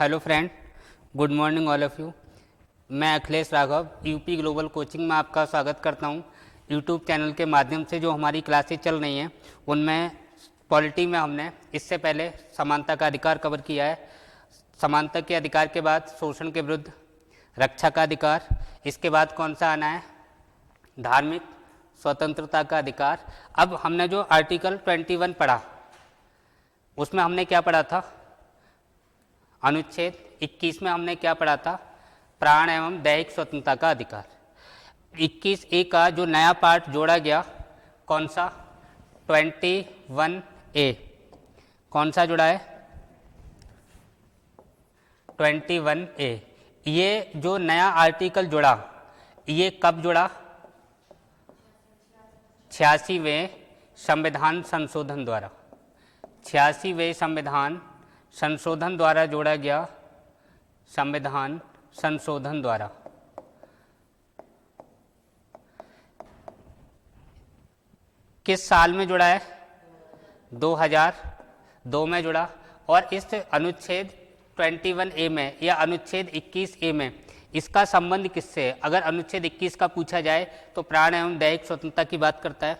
Hello friend, good morning all of you. मैं Akhilesh Raghav UP global coaching में आपका स्वागत करता हूं। यूट्यूब चैनल के माध्यम से जो हमारी क्लासेस चल रही हैं उनमें पॉलिटी में हमने इससे पहले समानता का अधिकार कवर किया है। समानता के अधिकार के बाद शोषण के विरुद्ध रक्षा का अधिकार, इसके बाद कौन सा आना है, धार्मिक स्वतंत्रता का अधिकार। अब हमने जो आर्टिकल 21 पढ़ा उसमें हमने क्या पढ़ा था, अनुच्छेद 21 में हमने क्या पढ़ा था, प्राण एवं दैहिक स्वतंत्रता का अधिकार। 21A का जो नया पार्ट जोड़ा गया, कौन सा, 21A, कौन सा जुड़ा है, 21A। ये जो नया आर्टिकल जुड़ा, ये कब जुड़ा, 86वें संविधान संशोधन द्वारा, 86वें संविधान संशोधन द्वारा जोड़ा गया, संविधान संशोधन द्वारा। किस साल में जुड़ा है, 2002 में जुड़ा। और इस अनुच्छेद 21A में या अनुच्छेद 21A में इसका संबंध किससे है? अगर अनुच्छेद 21 का पूछा जाए तो प्राण एवं दैहिक स्वतंत्रता की बात करता है,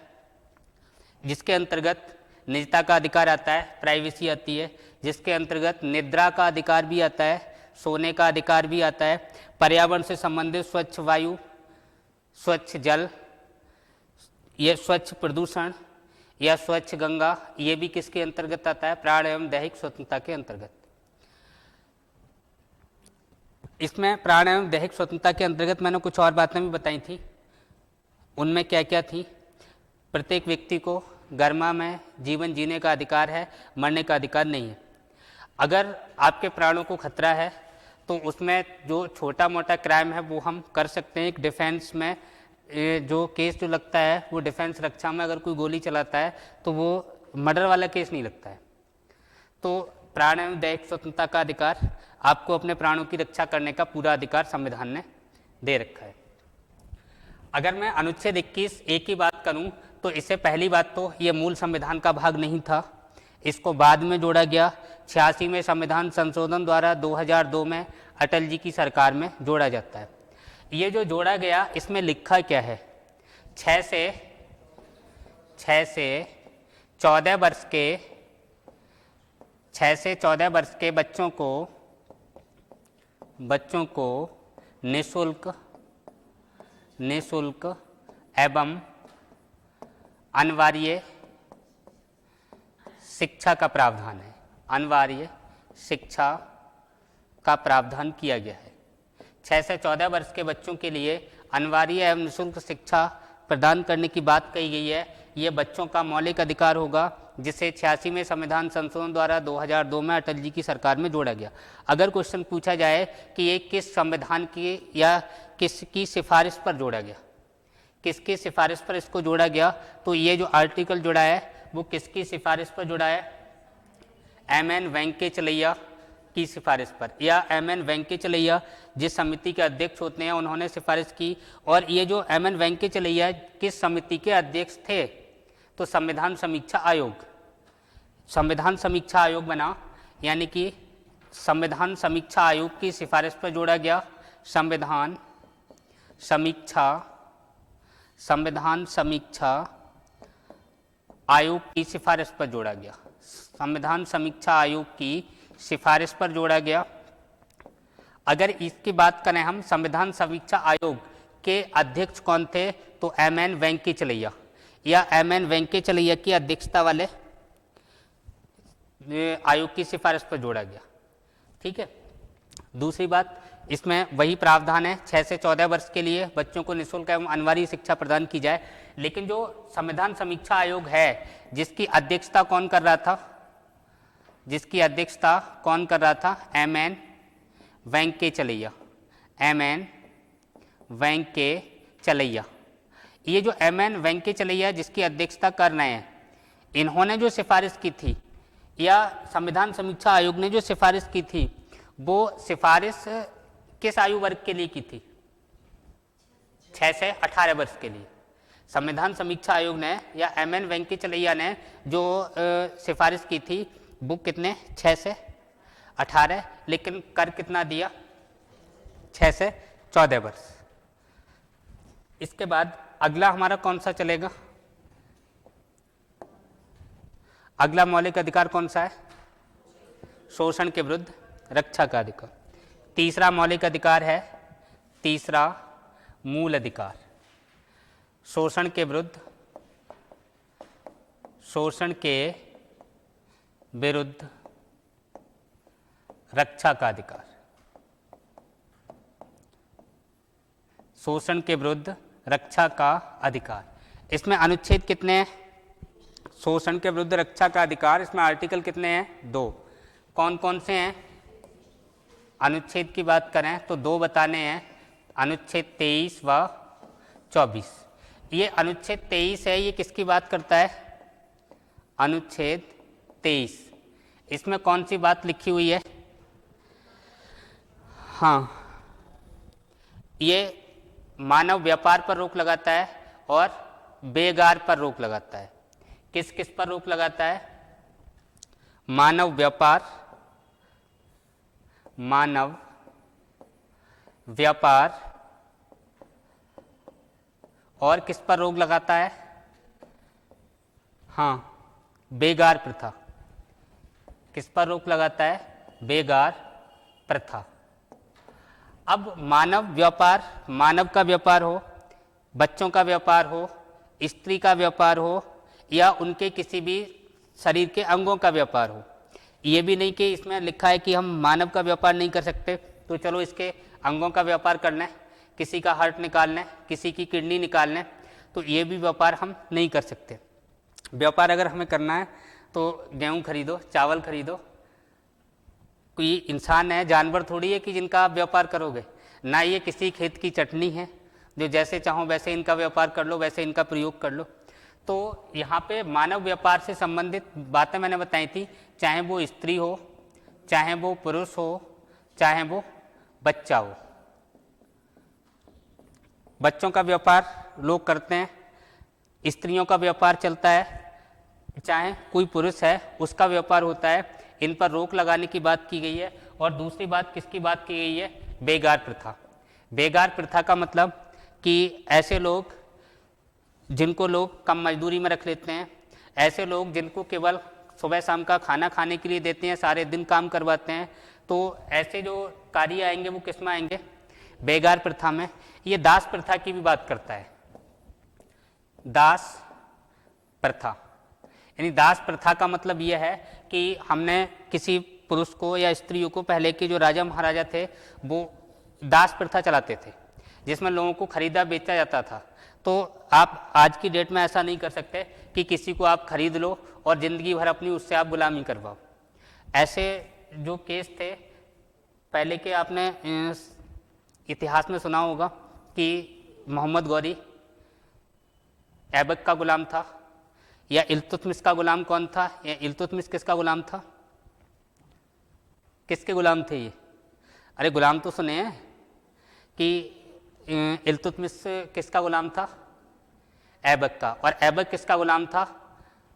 जिसके अंतर्गत निजता का अधिकार आता है, प्राइवेसी आती है, जिसके अंतर्गत निद्रा का अधिकार भी आता है, सोने का अधिकार भी आता है, पर्यावरण से संबंधित स्वच्छ वायु, स्वच्छ जल, ये स्वच्छ प्रदूषण या स्वच्छ गंगा, ये भी किसके अंतर्गत आता है, प्राण एवं दैहिक स्वतंत्रता के अंतर्गत। इसमें प्राण एवं दैहिक स्वतंत्रता के अंतर्गत मैंने कुछ और बातें भी बताई थी। उनमें क्या क्या थी, प्रत्येक व्यक्ति को गरिमा में जीवन जीने का अधिकार है, मरने का अधिकार नहीं है। अगर आपके प्राणों को खतरा है तो उसमें जो छोटा मोटा क्राइम है वो हम कर सकते हैं। एक डिफेंस में जो केस जो लगता है वो डिफेंस रक्षा में, अगर कोई गोली चलाता है तो वो मर्डर वाला केस नहीं लगता है। तो प्राण एवं दैहिक स्वतंत्रता का अधिकार, आपको अपने प्राणों की रक्षा करने का पूरा अधिकार संविधान ने दे रखा है। अगर मैं अनुच्छेद 21A की बात करूं तो इससे पहली बात तो ये मूल संविधान का भाग नहीं था, इसको बाद में जोड़ा गया। 86वें संविधान संशोधन द्वारा 2002 में अटल जी की सरकार में जोड़ा जाता है। ये जो जोड़ा गया इसमें लिखा क्या है, 6 से 14 वर्ष के 6 से 14 वर्ष के बच्चों को निःशुल्क एवं अनिवार्य शिक्षा का प्रावधान है, अनिवार्य शिक्षा का प्रावधान किया गया है। 6 से 14 वर्ष के बच्चों के लिए अनिवार्य एवं निःशुल्क शिक्षा प्रदान करने की बात कही गई है। ये बच्चों का मौलिक अधिकार होगा, जिसे 86वें संविधान संशोधन द्वारा 2002 में अटल जी की सरकार में जोड़ा गया। अगर क्वेश्चन पूछा जाए कि ये किस संविधान की या किसकी सिफारिश पर जोड़ा गया, किसकी सिफारिश पर इसको जोड़ा गया, तो ये जो आर्टिकल जुड़ा है वो किसकी सिफारिश पर जुड़ा है, M.N. वेंकैया की सिफारिश पर, या M.N. वेंकैया जिस समिति के अध्यक्ष होते हैं उन्होंने सिफारिश की। और ये जो M.N. वेंकैया किस समिति के अध्यक्ष थे, तो संविधान समीक्षा आयोग, संविधान समीक्षा आयोग बना, यानी कि संविधान समीक्षा आयोग की सिफारिश पर जोड़ा गया। संविधान समीक्षा आयोग की सिफारिश पर जोड़ा गया, संविधान समीक्षा आयोग की सिफारिश पर जोड़ा गया। अगर इसकी बात करें हम, संविधान समीक्षा आयोग के अध्यक्ष कौन थे, तो M.N. वेंकैया, या M.N. वेंकैया की अध्यक्षता वाले आयोग की सिफारिश पर जोड़ा गया। ठीक है। दूसरी बात, इसमें वही प्रावधान है, 6 से 14 वर्ष के लिए बच्चों को निःशुल्क एवं अनिवार्य शिक्षा प्रदान की जाए। लेकिन जो संविधान समीक्षा आयोग है जिसकी अध्यक्षता कौन कर रहा था, M.N. वेंकैया, M.N. वेंकैया। ये जो M.N. वेंकैया जिसकी अध्यक्षता कर रहे हैं, इन्होंने जो सिफारिश की थी या संविधान समीक्षा आयोग ने जो सिफारिश की थी, वो सिफारिश किस आयु वर्ग के लिए की थी, 6 से 18 वर्ष के लिए। संविधान समीक्षा आयोग ने या M.N. वेंकैया ने जो सिफारिश की थी वो कितने, 6 से 18, लेकिन कर कितना दिया? 6 से 14 वर्ष। इसके बाद अगला हमारा कौन सा चलेगा? अगला मौलिक अधिकार कौन सा है? शोषण के विरुद्ध रक्षा का अधिकार। तीसरा मौलिक अधिकार है, तीसरा मूल अधिकार, शोषण के विरुद्ध रक्षा का अधिकार। शोषण के विरुद्ध रक्षा का अधिकार, इसमें अनुच्छेद कितने हैं? शोषण के विरुद्ध रक्षा का अधिकार, इसमें आर्टिकल कितने हैं? 2। कौन कौन से हैं? अनुच्छेद की बात करें तो 2 बताने हैं, अनुच्छेद 23 व 24। ये अनुच्छेद 23 है, ये किसकी बात करता है? अनुच्छेद 23, इसमें कौन सी बात लिखी हुई है? हाँ, ये मानव व्यापार पर रोक लगाता है और बेगार पर रोक लगाता है। किस किस पर रोक लगाता है? मानव व्यापार और किस पर रोक लगाता है? हाँ, बेगार प्रथा। किस पर रोक लगाता है? बेगार प्रथा। अब मानव व्यापार, मानव का व्यापार हो, बच्चों का व्यापार हो, स्त्री का व्यापार हो या उनके किसी भी शरीर के अंगों का व्यापार हो, ये भी नहीं कि इसमें लिखा है कि हम मानव का व्यापार नहीं कर सकते तो चलो इसके अंगों का व्यापार करना है, किसी का हार्ट निकालना है, किसी की किडनी निकालना है, तो ये भी व्यापार हम नहीं कर सकते। व्यापार अगर हमें करना है तो गेहूँ खरीदो, चावल खरीदो। कोई इंसान है, जानवर थोड़ी है कि जिनका आप व्यापार करोगे, ना ये किसी खेत की चटनी है जो जैसे चाहो वैसे इनका व्यापार कर लो, वैसे इनका प्रयोग कर लो। तो यहाँ पे मानव व्यापार से संबंधित बातें मैंने बताई थी, चाहे वो स्त्री हो, चाहे वो पुरुष हो, चाहे वो बच्चा हो। बच्चों का व्यापार लोग करते हैं, स्त्रियों का व्यापार चलता है, चाहे कोई पुरुष है उसका व्यापार होता है। इन पर रोक लगाने की बात की गई है। और दूसरी बात किसकी बात की गई है? बेगार प्रथा। बेगार प्रथा का मतलब कि ऐसे लोग जिनको लोग कम मजदूरी में रख लेते हैं, ऐसे लोग जिनको केवल सुबह शाम का खाना खाने के लिए देते हैं, सारे दिन काम करवाते हैं, तो ऐसे जो कार्य आएंगे वो किस में आएंगे? बेगार प्रथा में। ये दास प्रथा की भी बात करता है, दास प्रथा। यानी दास प्रथा का मतलब यह है कि हमने किसी पुरुष को या स्त्रियों को, पहले के जो राजा महाराजा थे वो दास प्रथा चलाते थे जिसमें लोगों को खरीदा बेचा जाता था। तो आप आज की डेट में ऐसा नहीं कर सकते कि किसी को आप खरीद लो और ज़िंदगी भर अपनी उससे आप गुलामी करवाओ। ऐसे जो केस थे पहले के, आपने इतिहास में सुना होगा कि मोहम्मद गौरी ऐबक का गुलाम था, या इल्तुतमिश का गुलाम कौन था? या इल्तुतमिश किसका गुलाम था? किसके गुलाम थे ये? अरे गुलाम तो सुने हैं कि इल्तुतमिश किसका गुलाम था? ऐबक का। और ऐबक किसका गुलाम था?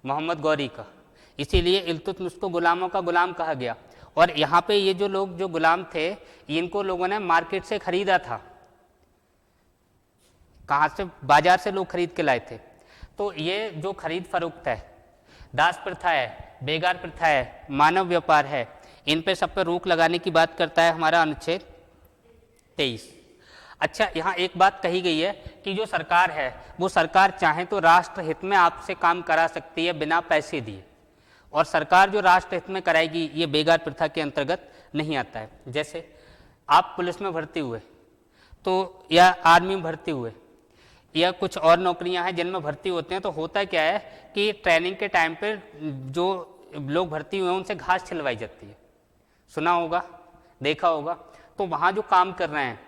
मोहम्मद गौरी का। इसीलिए इल्तुतमिश को गुलामों का गुलाम कहा गया। और यहाँ पे ये जो लोग जो गुलाम थे, इनको लोगों ने मार्केट से खरीदा था। कहाँ से? बाजार से लोग खरीद के लाए थे। तो ये जो खरीद फरोख्त है, दास प्रथा है, बेगार प्रथा है, मानव व्यापार है, इन पे सब पे रोक लगाने की बात करता है हमारा अनुच्छेद 23। अच्छा, यहाँ एक बात कही गई है कि जो सरकार है वो सरकार चाहे तो राष्ट्र हित में आपसे काम करा सकती है बिना पैसे दिए, और सरकार जो राष्ट्र हित में कराएगी ये बेगार प्रथा के अंतर्गत नहीं आता है। जैसे आप पुलिस में भर्ती हुए तो, या आर्मी में भर्ती हुए, या कुछ और नौकरियां हैं जिनमें भर्ती होते हैं, तो होता क्या है कि ट्रेनिंग के टाइम पर जो लोग भर्ती हुए हैं उनसे घास छिलवाई जाती है। सुना होगा, देखा होगा। तो वहाँ जो काम कर रहे हैं,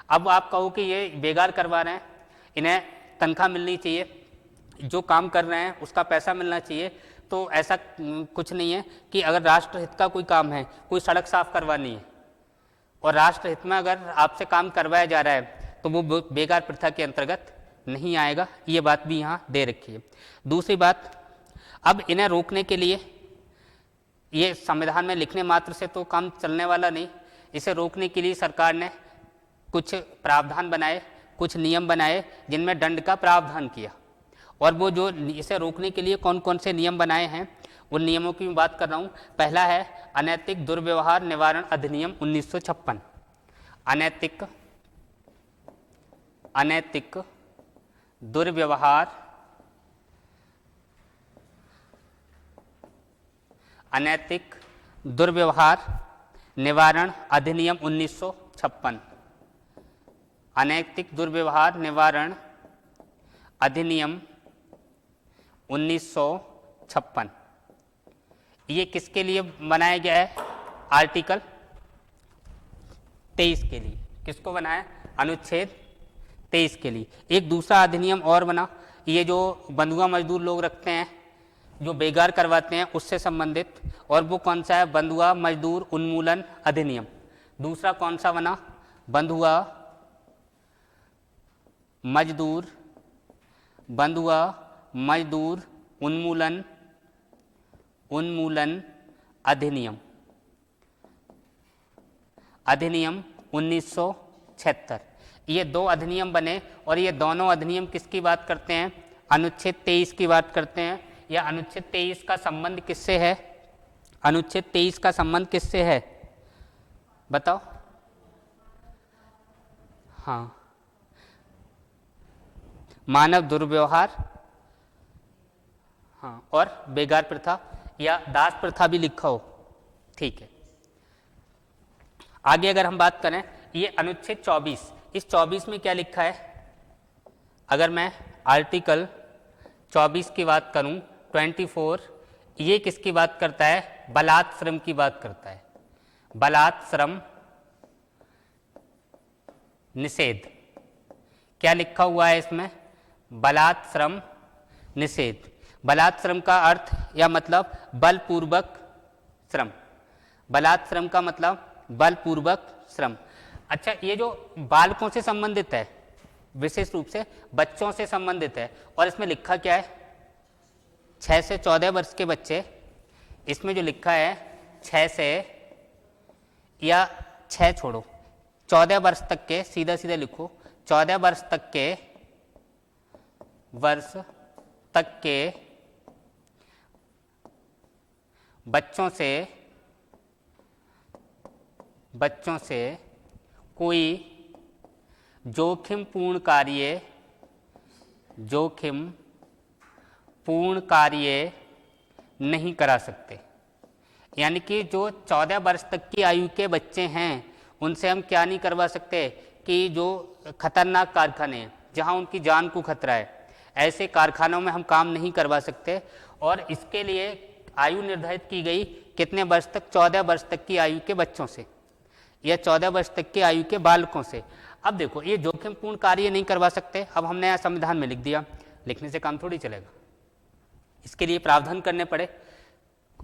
अब आप कहो कि ये बेगार करवा रहे हैं, इन्हें तनख्वाह मिलनी चाहिए, जो काम कर रहे हैं उसका पैसा मिलना चाहिए। तो ऐसा कुछ नहीं है कि अगर राष्ट्र हित का कोई काम है, कोई सड़क साफ करवानी है और राष्ट्र हित में अगर आपसे काम करवाया जा रहा है तो वो बेगार प्रथा के अंतर्गत नहीं आएगा। ये बात भी यहाँ दे रखी है। दूसरी बात, अब इन्हें रोकने के लिए ये संविधान में लिखने मात्र से तो काम चलने वाला नहीं, इसे रोकने के लिए सरकार ने कुछ प्रावधान बनाए, कुछ नियम बनाए जिनमें दंड का प्रावधान किया। और वो जो इसे रोकने के लिए कौन कौन से नियम बनाए हैं उन नियमों की मैं बात कर रहा हूँ। पहला है अनैतिक दुर्व्यवहार निवारण अधिनियम 1956। अनैतिक दुर्व्यवहार निवारण अधिनियम 1956। अनैतिक दुर्व्यवहार निवारण अधिनियम 1956 ये किसके लिए बनाया गया है? आर्टिकल 23 के लिए। किसको बनाया? अनुच्छेद 23 के लिए। एक दूसरा अधिनियम और बना, ये जो बंधुआ मजदूर लोग रखते हैं, जो बेगार करवाते हैं, उससे संबंधित। और वो कौन सा है? बंधुआ मजदूर उन्मूलन अधिनियम। दूसरा कौन सा बना? बंधुआ मजदूर उन्मूलन अधिनियम 1976। ये दो अधिनियम बने और ये दोनों अधिनियम किसकी बात करते हैं? अनुच्छेद 23 की बात करते हैं। या अनुच्छेद 23 का संबंध किससे है? अनुच्छेद 23 का संबंध किससे है बताओ? हाँ, मानव दुर्व्यवहार, हाँ, और बेगार प्रथा या दास प्रथा भी लिखा हो, ठीक है। आगे अगर हम बात करें, ये अनुच्छेद 24, इस 24 में क्या लिखा है? अगर मैं आर्टिकल 24 की बात करूं, 24, ये किसकी बात करता है? बलात् श्रम की बात करता है। बलात् श्रम निषेध। क्या लिखा हुआ है इसमें? बलात् श्रम निषेध। बलात् श्रम का अर्थ या मतलब बलपूर्वक श्रम। बलात् श्रम का मतलब बलपूर्वक श्रम। अच्छा, ये जो बालकों से संबंधित है, विशेष रूप से बच्चों से संबंधित है, और इसमें लिखा क्या है? 6 से 14 वर्ष के बच्चे। इसमें जो लिखा है 6 से, या 6 छोड़ो, 14 वर्ष तक के, सीधा सीधा लिखो, 14 वर्ष तक के बच्चों से कोई जोखिमपूर्ण कार्य नहीं करा सकते। यानी कि जो 14 वर्ष तक की आयु के बच्चे हैं उनसे हम क्या नहीं करवा सकते? कि जो खतरनाक कारखाने हैं, जहां उनकी जान को खतरा है, ऐसे कारखानों में हम काम नहीं करवा सकते। और इसके लिए आयु निर्धारित की गई कितने वर्ष तक? 14 वर्ष तक की आयु के बच्चों से या 14 वर्ष तक की आयु के बालकों से। अब देखो, ये जोखिमपूर्ण कार्य नहीं करवा सकते, अब हमने यहाँ संविधान में लिख दिया, लिखने से काम थोड़ी चलेगा। इसके लिए प्रावधान करने पड़े,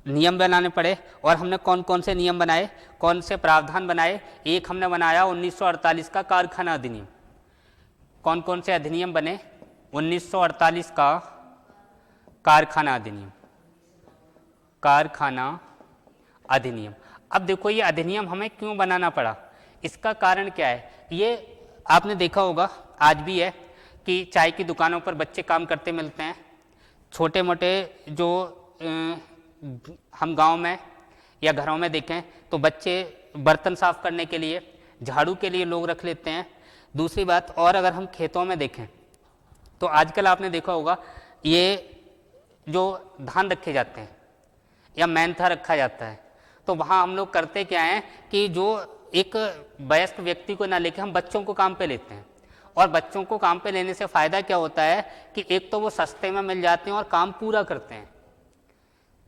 नियम बनाने पड़े। और हमने कौन कौन से नियम बनाए, कौन से प्रावधान बनाए? एक हमने बनाया 1948 का कारखाना अधिनियम। कौन कौन से अधिनियम बने? 1948 का कारखाना अधिनियम। अब देखो, ये अधिनियम हमें क्यों बनाना पड़ा, इसका कारण क्या है? ये आपने देखा होगा, आज भी है, कि चाय की दुकानों पर बच्चे काम करते मिलते हैं। छोटे मोटे जो हम गांव में या घरों में देखें तो बच्चे बर्तन साफ करने के लिए, झाड़ू के लिए लोग रख लेते हैं। दूसरी बात, और अगर हम खेतों में देखें तो आजकल आपने देखा होगा, ये जो धान रखे जाते हैं या मेंथा रखा जाता है, तो वहाँ हम लोग करते क्या हैं कि जो एक वयस्क व्यक्ति को ना लेके हम बच्चों को काम पे लेते हैं। और बच्चों को काम पे लेने से फ़ायदा क्या होता है कि एक तो वो सस्ते में मिल जाते हैं और काम पूरा करते हैं,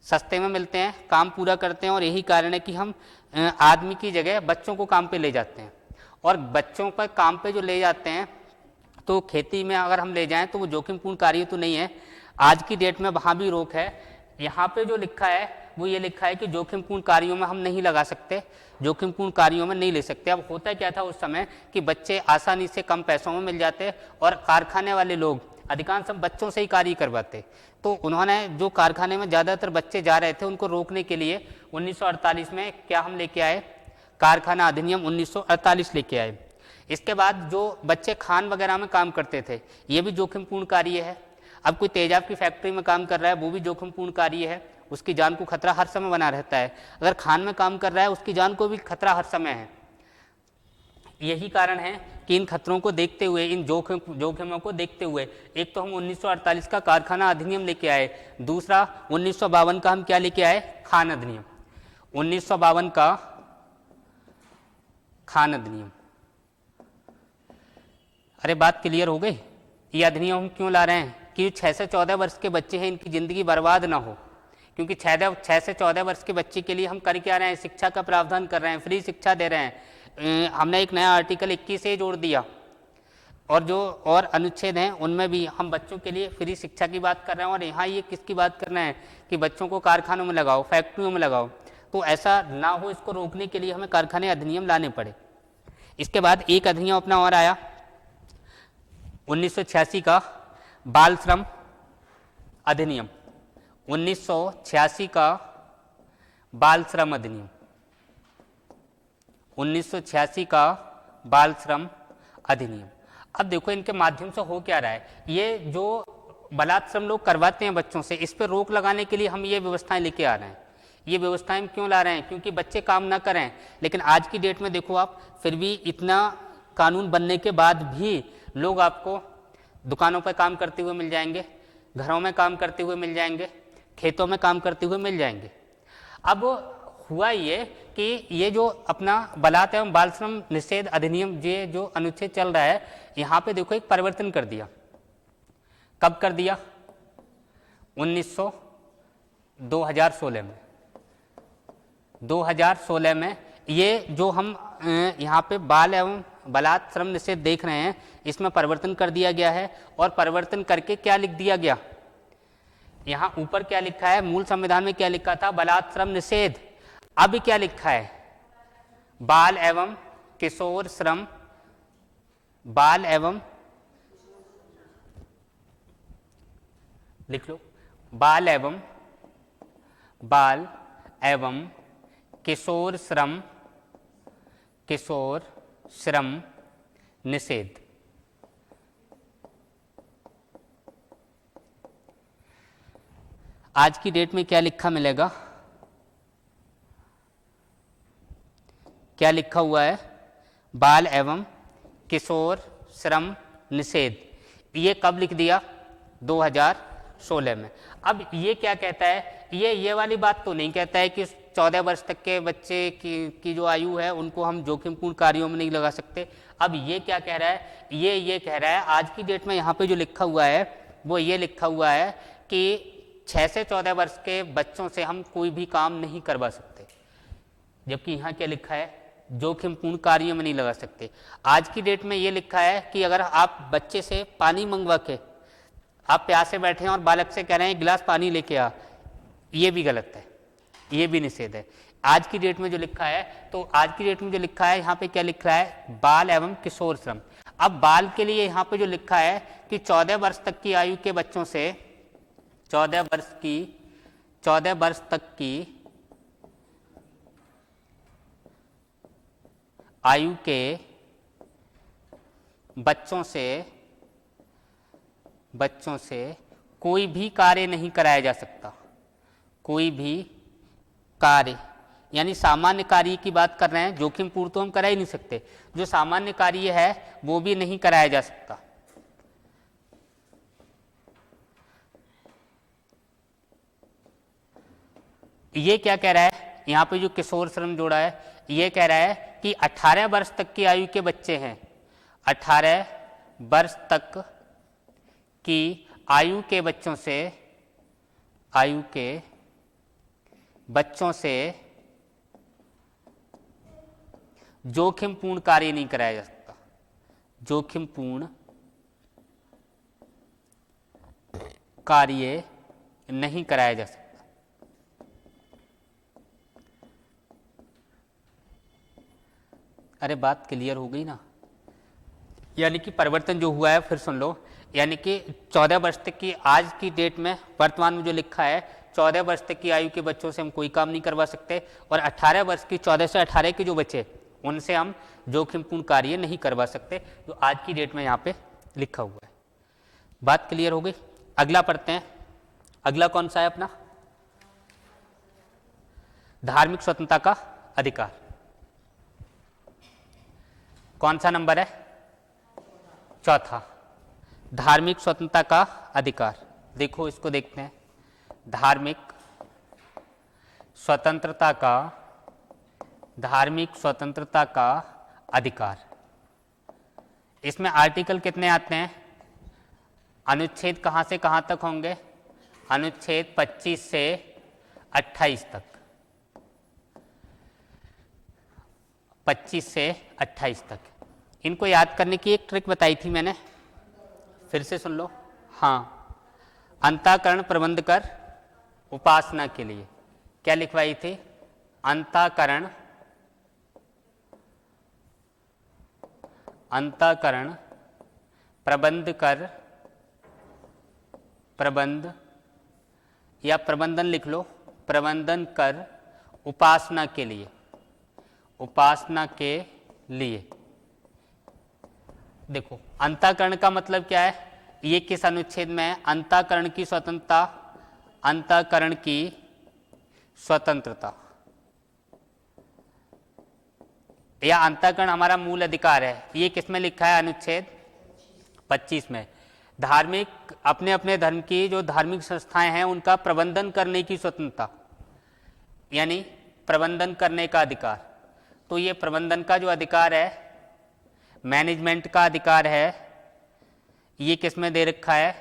सस्ते में मिलते हैं, काम पूरा करते हैं। और यही कारण है कि हम आदमी की जगह बच्चों को काम पे ले जाते हैं। और बच्चों पर काम पे जो ले जाते हैं, तो खेती में अगर हम ले जाएं तो वो जोखिमपूर्ण कार्य तो नहीं है। आज की डेट में वहाँ भी रोक है। यहाँ पे जो लिखा है वो ये लिखा है कि जोखिमपूर्ण कार्यों में हम नहीं लगा सकते, जोखिमपूर्ण कार्यों में नहीं ले सकते। अब होता क्या था उस समय कि बच्चे आसानी से कम पैसों में मिल जाते और कारखाने वाले लोग अधिकांश हम बच्चों से ही कार्य करवाते। तो उन्होंने जो कारखाने में ज़्यादातर बच्चे जा रहे थे उनको रोकने के लिए 1948 में क्या हम लेके आए, कारखाना अधिनियम 1948 लेके आए। इसके बाद जो बच्चे खान वगैरह में काम करते थे ये भी जोखिमपूर्ण कार्य है। अब कोई तेजाब की फैक्ट्री में काम कर रहा है वो भी जोखिमपूर्ण कार्य है, उसकी जान को खतरा हर समय बना रहता है। अगर खान में काम कर रहा है उसकी जान को भी खतरा हर समय है। यही कारण है कि इन खतरों को देखते हुए, इन जोखिमों को देखते हुए एक तो हम 1948 का कारखाना अधिनियम लेके आए, दूसरा 1952 का हम क्या लेके आए, खान अधिनियम। 1952 का खान अधिनियम। अरे बात क्लियर हो गई? ये अधिनियम हम क्यों ला रहे हैं कि 6 से 14 वर्ष के बच्चे हैं इनकी ज़िंदगी बर्बाद ना हो, क्योंकि 6 से 14 वर्ष के बच्चे के लिए हम कर क्या रहे हैं, शिक्षा का प्रावधान कर रहे हैं, फ्री शिक्षा दे रहे हैं। हमने एक नया आर्टिकल 21 ए जोड़ दिया और जो और अनुच्छेद हैं उनमें भी हम बच्चों के लिए फ्री शिक्षा की बात कर रहे हैं। और यहाँ ये किसकी बात कर रहे हैं कि बच्चों को कारखानों में लगाओ, फैक्ट्रियों में लगाओ। तो ऐसा ना हो, इसको रोकने के लिए हमें कारखाने अधिनियम लाने पड़े। इसके बाद एक अधिनियम अपना और आया 1986 का बाल श्रम अधिनियम। 1986 का बाल श्रम अधिनियम। 1986 का बाल श्रम अधिनियम। अब देखो इनके माध्यम से हो क्या रहा है, ये जो बलात्श्रम लोग करवाते हैं बच्चों से, इस पर रोक लगाने के लिए हम ये व्यवस्थाएं लेके आ रहे हैं। ये व्यवस्थाएं हम क्यों ला रहे हैं, क्योंकि बच्चे काम ना करें। लेकिन आज की डेट में देखो आप, फिर भी इतना कानून बनने के बाद भी लोग आपको दुकानों पर काम करते हुए मिल जाएंगे, घरों में काम करते हुए मिल जाएंगे, खेतों में काम करते हुए मिल जाएंगे। अब हुआ ये कि ये जो अपना बलात् एवं बाल श्रम निषेध अधिनियम, ये जो अनुच्छेद चल रहा है, यहाँ पे देखो एक परिवर्तन कर दिया। कब कर दिया? 2016 में। 2016 में ये जो हम यहाँ पे बाल एवं बलात् श्रम निषेध देख रहे हैं, इसमें परिवर्तन कर दिया गया है। और परिवर्तन करके क्या लिख दिया गया, यहाँ ऊपर क्या लिखा है, मूल संविधान में क्या लिखा था, बलात् श्रम निषेध। अब क्या लिखा है, बाल एवं किशोर श्रम, बाल एवं, लिख लो, बाल एवं किशोर श्रम निषेध। आज की डेट में क्या लिखा मिलेगा, क्या लिखा हुआ है, बाल एवं किशोर श्रम निषेध। ये कब लिख दिया, 2016 में। अब ये क्या कहता है, ये वाली बात तो नहीं कहता है कि 14 वर्ष तक के बच्चे की जो आयु है उनको हम जोखिमपूर्ण कार्यों में नहीं लगा सकते। अब ये क्या कह रहा है, ये कह रहा है आज की डेट में यहाँ पे जो लिखा हुआ है वो ये लिखा हुआ है कि 6 से 14 वर्ष के बच्चों से हम कोई भी काम नहीं करवा सकते, जबकि यहाँ क्या लिखा है, जोखिमपूर्ण कार्यों में नहीं लगा सकते। आज की डेट में ये लिखा है कि अगर आप बच्चे से पानी मंगवा के, आप प्यासे बैठे हैं और बालक से कह रहे हैं एक गिलास पानी लेके आ, ये भी गलत है, ये भी निषेध है। आज की डेट में जो लिखा है, तो आज की डेट में जो लिखा है यहाँ पे क्या लिखा है, बाल एवं किशोर श्रम। अब बाल के लिए यहाँ पे जो लिखा है कि 14 वर्ष तक की आयु के बच्चों से, 14 वर्ष तक की आयु के बच्चों से कोई भी कार्य नहीं कराया जा सकता। कोई भी कार्य, यानी सामान्य कार्य की बात कर रहे हैं, जोखिमपूर्ण तो हम करा ही नहीं सकते, जो सामान्य कार्य है वो भी नहीं कराया जा सकता। ये क्या कह रहा है, यहाँ पे जो किशोर श्रम जोड़ा है, ये कह रहा है कि 18 वर्ष तक की आयु के बच्चे हैं, 18 वर्ष तक की आयु के बच्चों से जोखिमपूर्ण कार्य नहीं कराया जा सकता। जोखिमपूर्ण कार्य नहीं कराया जा सकता। अरे बात क्लियर हो गई ना? यानी कि परिवर्तन जो हुआ है, फिर सुन लो, यानी कि 14 वर्ष तक की आज की डेट में वर्तमान में जो लिखा है 14 वर्ष तक की आयु के बच्चों से हम कोई काम नहीं करवा सकते, और 18 वर्ष की 14 से 18 के जो बच्चे उनसे हम जोखिमपूर्ण कार्य नहीं करवा सकते, जो आज की डेट में यहाँ पे लिखा हुआ है। बात क्लियर हो गई। अगला पढ़ते हैं। अगला कौन सा है अपना? धार्मिक स्वतंत्रता का अधिकार। कौन सा नंबर है? चौथा, धार्मिक स्वतंत्रता का अधिकार। देखो इसको देखते हैं। धार्मिक स्वतंत्रता का अधिकार। इसमें आर्टिकल कितने आते हैं? अनुच्छेद कहाँ से कहाँ तक होंगे? अनुच्छेद 25 से 28 तक। 25 से 28 तक। इनको याद करने की एक ट्रिक बताई थी मैंने, फिर से सुन लो। हाँ, अंतःकरण प्रबंध कर उपासना के लिए क्या लिखवाई थी? अंतःकरण प्रबंध कर, प्रबंध या प्रबंधन लिख लो, प्रबंधन कर उपासना के लिए, उपासना के लिए। देखो अंतःकरण का मतलब क्या है? ये किस अनुच्छेद में है? अंतःकरण की स्वतंत्रता, अंतःकरण की स्वतंत्रता, या अंतःकरण हमारा मूल अधिकार है। ये किस में लिखा है? अनुच्छेद 25 में। धार्मिक अपने अपने धर्म की जो धार्मिक संस्थाएं हैं उनका प्रबंधन करने की स्वतंत्रता, यानी प्रबंधन करने का अधिकार। तो ये प्रबंधन का जो अधिकार है, मैनेजमेंट का अधिकार है, ये किस में दे रखा है?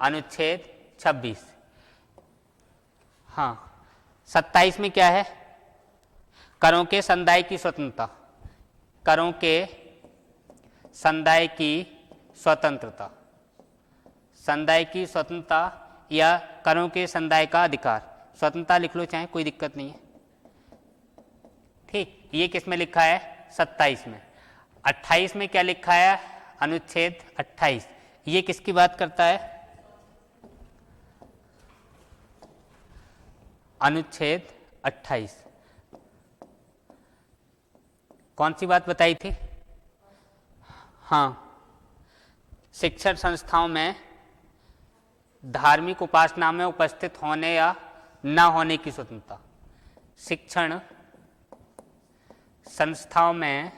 अनुच्छेद 26। हाँ, 27 में क्या है? करों के संदाय की स्वतंत्रता, करों के संदाय की स्वतंत्रता, संदाय की स्वतंत्रता या करों के संदाय का अधिकार। स्वतंत्रता लिख लो चाहे, कोई दिक्कत नहीं है। ठीक, ये किस में लिखा है? 27 में। 28 में क्या लिखा है? अनुच्छेद 28। ये किसकी बात करता है? अनुच्छेद 28। कौन सी बात बताई थी? हाँ, शिक्षण संस्थाओं में धार्मिक उपासना में उपस्थित होने या न होने की स्वतंत्रता। शिक्षण संस्थाओं में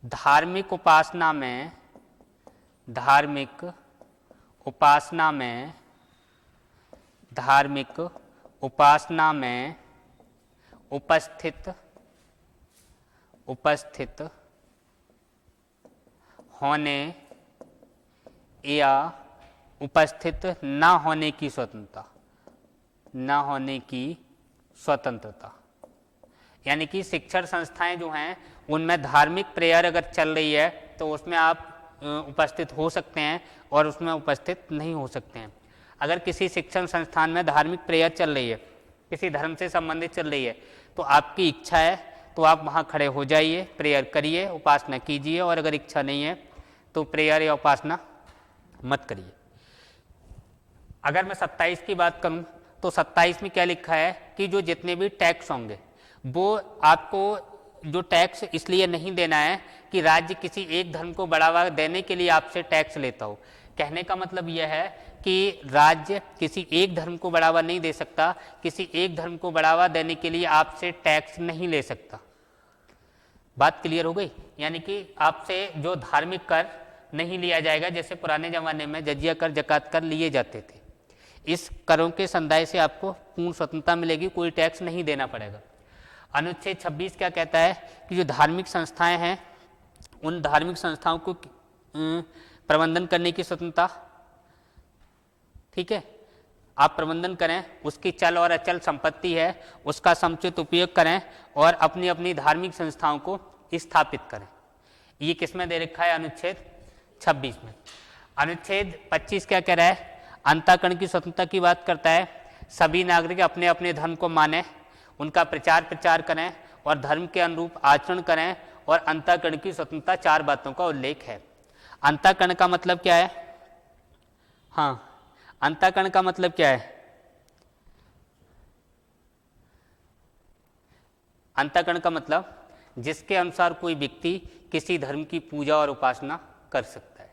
धार्मिक उपासना में उपस्थित होने या उपस्थित न होने की स्वतंत्रता, यानी कि शिक्षण संस्थाएं जो हैं उनमें धार्मिक प्रेयर अगर चल रही है तो उसमें आप उपस्थित हो सकते हैं और उसमें उपस्थित नहीं हो सकते हैं। अगर किसी शिक्षण संस्थान में धार्मिक प्रेयर चल रही है, किसी धर्म से संबंधित चल रही है, तो आपकी इच्छा है तो आप वहाँ खड़े हो जाइए, प्रेयर करिए, उपासना कीजिए, और अगर इच्छा नहीं है तो प्रेयर या उपासना मत करिए। अगर मैं 27 की बात करूं तो 27 में क्या लिखा है कि जो जितने भी टैक्स होंगे वो आपको जो टैक्स इसलिए नहीं देना है कि राज्य किसी एक धर्म को बढ़ावा देने के लिए आपसे टैक्स लेता हो। कहने का मतलब यह है कि राज्य किसी एक धर्म को बढ़ावा नहीं दे सकता, किसी एक धर्म को बढ़ावा देने के लिए आपसे टैक्स नहीं ले सकता। बात क्लियर हो गई? यानी कि आपसे जो धार्मिक कर नहीं लिया जाएगा, जैसे पुराने ज़माने में जजिया कर, जकात कर लिए जाते थे। इस करों के संदाय से आपको पूर्ण स्वतंत्रता मिलेगी, कोई टैक्स नहीं देना पड़ेगा। अनुच्छेद 26 क्या कहता है कि जो धार्मिक संस्थाएं हैं उन धार्मिक संस्थाओं को प्रबंधन करने की स्वतंत्रता, ठीक है, आप प्रबंधन करें, उसकी चल और अचल संपत्ति है उसका समुचित उपयोग करें और अपनी अपनी धार्मिक संस्थाओं को स्थापित करें। ये किस में दे रखा है? अनुच्छेद 26 में। अनुच्छेद 25 क्या कह रहा है? अंतःकरण की स्वतंत्रता की बात करता है। सभी नागरिक अपने अपने धर्म को माने, उनका प्रचार करें और धर्म के अनुरूप आचरण करें और अंतःकरण की स्वतंत्रता, 4 बातों का उल्लेख है। अंतःकरण का मतलब क्या है? हाँ, अंतःकरण का मतलब क्या है? अंतःकरण का मतलब जिसके अनुसार कोई व्यक्ति किसी धर्म की पूजा और उपासना कर सकता है।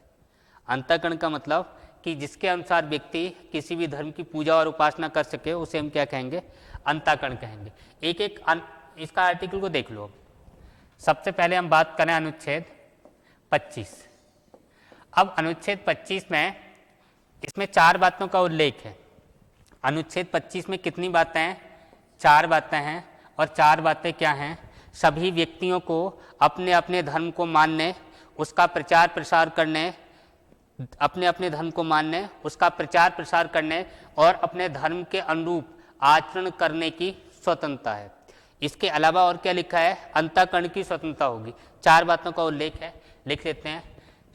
अंतःकरण का मतलब कि जिसके अनुसार व्यक्ति किसी भी धर्म की पूजा और उपासना कर सके उसे हम क्या कहेंगे? अंतःकरण कहेंगे। एक एक इसका आर्टिकल को देख लो। सबसे पहले हम बात करें अनुच्छेद 25। अब अनुच्छेद 25 में इसमें 4 बातों का उल्लेख है। अनुच्छेद 25 में कितनी बातें हैं? 4 बातें हैं। और 4 बातें क्या हैं? सभी व्यक्तियों को अपने अपने धर्म को मानने, उसका प्रचार प्रसार करने, अपने अपने धर्म को मानने, उसका प्रचार प्रसार करने और अपने धर्म के अनुरूप आचरण करने की स्वतंत्रता है। इसके अलावा और क्या लिखा है? अंतःकरण की स्वतंत्रता होगी। 4 बातों का उल्लेख है, लिख लेते हैं।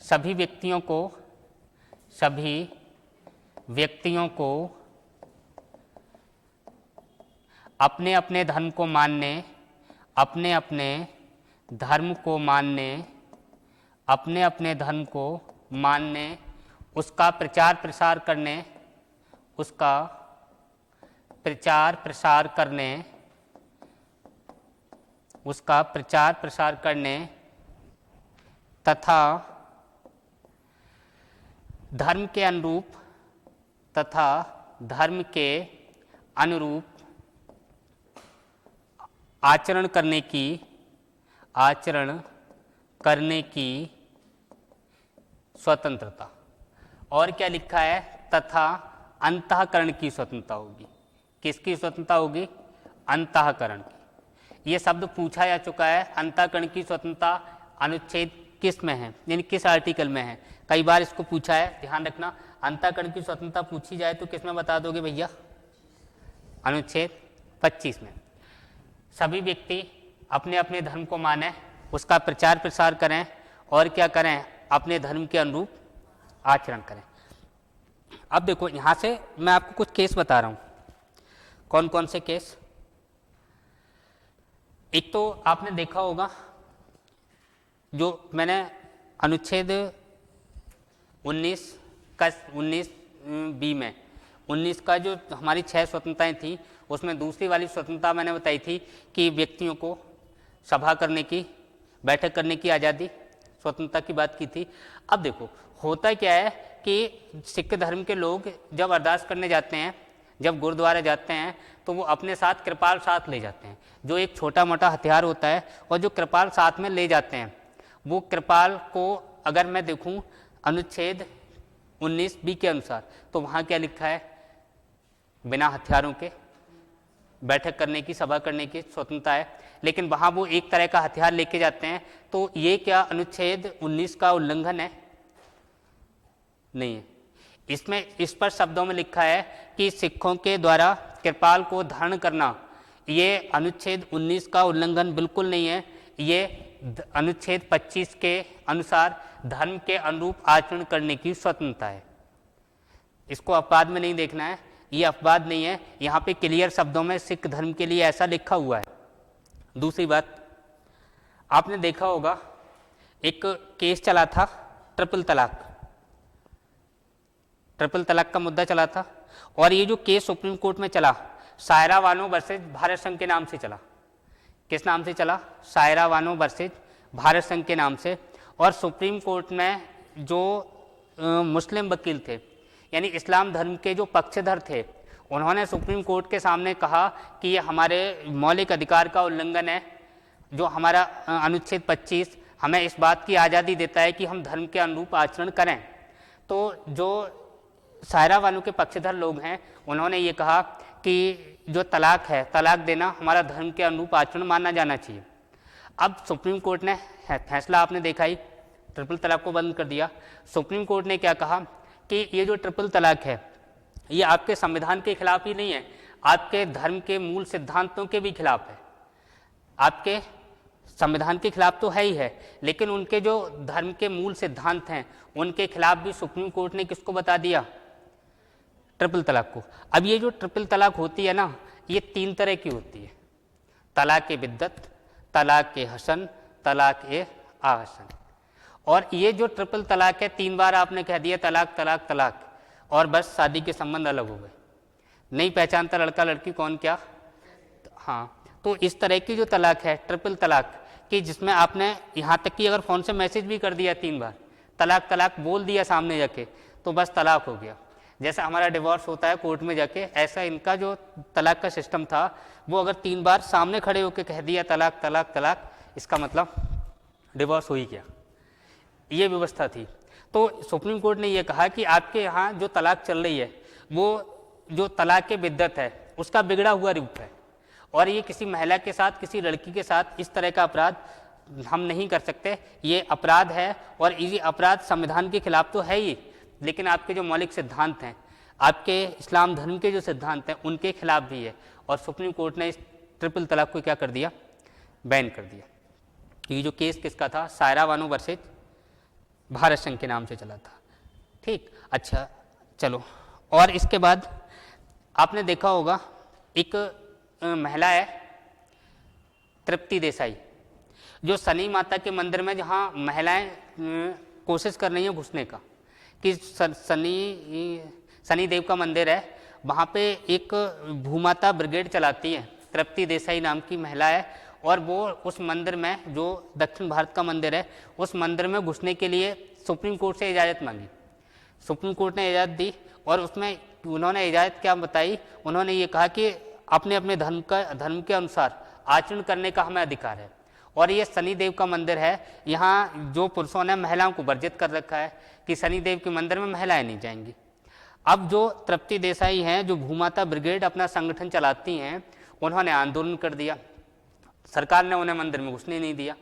सभी व्यक्तियों को अपने अपने धर्म को मानने, अपने अपने धर्म को मानने, उसका प्रचार प्रसार करने तथा धर्म के अनुरूप आचरण करने की स्वतंत्रता। और क्या लिखा है? तथा अंतःकरण की स्वतंत्रता होगी। किसकी स्वतंत्रता होगी? अंतःकरण की। ये शब्द पूछा जा चुका है। अंतःकरण की स्वतंत्रता अनुच्छेद किस में है, यानी किस आर्टिकल में है? कई बार इसको पूछा है, ध्यान रखना। अंतःकरण की स्वतंत्रता पूछी जाए तो किस में बता दोगे भैया? अनुच्छेद 25 में। सभी व्यक्ति अपने अपने धर्म को माने, उसका प्रचार प्रसार करें और क्या करें? अपने धर्म के अनुरूप आचरण करें। अब देखो, यहाँ से मैं आपको कुछ केस बता रहा हूँ। कौन कौन से केस? एक तो आपने देखा होगा, जो मैंने अनुच्छेद 19 बी में 19 का जो हमारी 6 स्वतंत्रताएं थी, उसमें दूसरी वाली स्वतंत्रता मैंने बताई थी कि व्यक्तियों को सभा करने की, बैठक करने की आज़ादी, स्वतंत्रता की बात की थी। अब देखो, होता क्या है कि सिख धर्म के लोग जब अरदास करने जाते हैं, जब गुरुद्वारे जाते हैं, तो वो अपने साथ कृपाल साथ ले जाते हैं, जो एक छोटा मोटा हथियार होता है। और जो कृपाल साथ में ले जाते हैं, वो कृपाल को अगर मैं देखूं अनुच्छेद 19 बी के अनुसार, तो वहाँ क्या लिखा है? बिना हथियारों के बैठक करने की, सभा करने की स्वतंत्रता है। लेकिन वहाँ वो एक तरह का हथियार लेके जाते हैं, तो ये क्या अनुच्छेद 19 का उल्लंघन है? नहीं है। इसमें इस पर शब्दों में लिखा है कि सिखों के द्वारा कृपाल को धारण करना, ये अनुच्छेद 19 का उल्लंघन बिल्कुल नहीं है। ये अनुच्छेद 25 के अनुसार धर्म के अनुरूप आचरण करने की स्वतंत्रता है। इसको अपवाद में नहीं देखना है, ये अपवाद नहीं है। यहाँ पे क्लियर शब्दों में सिख धर्म के लिए ऐसा लिखा हुआ है। दूसरी बात, आपने देखा होगा एक केस चला था ट्रिपल तलाक का मुद्दा चला था। और ये जो केस सुप्रीम कोर्ट में चला, सायरा बानो वर्सेज भारत संघ के नाम से चला। किस नाम से चला? सायरा बानो वर्सेज भारत संघ के नाम से। और सुप्रीम कोर्ट में जो मुस्लिम वकील थे, यानी इस्लाम धर्म के जो पक्षधर थे, उन्होंने सुप्रीम कोर्ट के सामने कहा कि ये हमारे मौलिक अधिकार का उल्लंघन है। जो हमारा अनुच्छेद 25 हमें इस बात की आज़ादी देता है कि हम धर्म के अनुरूप आचरण करें। तो जो सायरा बानो के पक्षधर लोग हैं, उन्होंने ये कहा कि जो तलाक है, तलाक देना हमारा धर्म के अनुरूप आचरण माना जाना चाहिए। अब सुप्रीम कोर्ट ने फैसला, आपने देखा ही, ट्रिपल तलाक को बंद कर दिया। सुप्रीम कोर्ट ने क्या कहा कि ये जो ट्रिपल तलाक है, ये आपके संविधान के खिलाफ ही नहीं है, आपके धर्म के मूल सिद्धांतों के भी खिलाफ है। आपके संविधान के खिलाफ तो है ही है, लेकिन उनके जो धर्म के मूल सिद्धांत हैं, उनके खिलाफ भी सुप्रीम कोर्ट ने किसको बता दिया? ट्रिपल तलाक को। अब ये जो ट्रिपल तलाक होती है ना, ये 3 तरह की होती है: तलाक के बिद्दत, तलाक के हसन, तलाक ए आसन। और ये जो ट्रिपल तलाक है, 3 बार आपने कह दिया तलाक तलाक तलाक और बस शादी के संबंध अलग हो गए, नहीं पहचानता लड़का लड़की कौन क्या। हाँ, तो इस तरह की जो तलाक है ट्रिपल तलाक कि जिसमें आपने यहाँ तक कि अगर फ़ोन से मैसेज भी कर दिया 3 बार, तलाक तलाक बोल दिया सामने जाके, तो बस तलाक हो गया। जैसा हमारा डिवोर्स होता है कोर्ट में जाके, ऐसा इनका जो तलाक का सिस्टम था वो अगर 3 बार सामने खड़े होकर कह दिया तलाक तलाक तलाक, इसका मतलब डिवोर्स हो ही गया। ये व्यवस्था थी। तो सुप्रीम कोर्ट ने यह कहा कि आपके यहाँ जो तलाक चल रही है वो जो तलाक के बिद्दत है उसका बिगड़ा हुआ रूप है, और ये किसी महिला के साथ, किसी लड़की के साथ इस तरह का अपराध हम नहीं कर सकते, ये अपराध है। और ये अपराध संविधान के खिलाफ तो है ही, लेकिन आपके जो मौलिक सिद्धांत हैं, आपके इस्लाम धर्म के जो सिद्धांत हैं, उनके खिलाफ भी है। और सुप्रीम कोर्ट ने इस ट्रिपल तलाक को क्या कर दिया, बैन कर दिया। ये जो केस किसका था, सायरा बानो वर्सेज भारत संघ के नाम से चला था। ठीक, अच्छा चलो। और इसके बाद आपने देखा होगा एक महिला है तृप्ति देसाई, जो शनि माता के मंदिर में, जहाँ महिलाएं कोशिश कर रही हैं घुसने का, कि शनि देव का मंदिर है, वहाँ पे एक भूमाता ब्रिगेड चलाती है, तृप्ति देसाई नाम की महिला है, और वो उस मंदिर में, जो दक्षिण भारत का मंदिर है, उस मंदिर में घुसने के लिए सुप्रीम कोर्ट से इजाज़त मांगी। सुप्रीम कोर्ट ने इजाज़त दी, और उसमें उन्होंने इजाज़त क्या बताई, उन्होंने ये कहा कि अपने अपने धर्म के अनुसार आचरण करने का हमें अधिकार है। और ये शनिदेव का मंदिर है, यहाँ जो पुरुषों ने महिलाओं को वर्जित कर रखा है कि शनिदेव के मंदिर में महिलाएं नहीं जाएंगी। अब जो तृप्ति देसाई हैं, जो भूमाता ब्रिगेड अपना संगठन चलाती हैं, उन्होंने आंदोलन कर दिया। सरकार ने उन्हें मंदिर में घुसने नहीं दिया,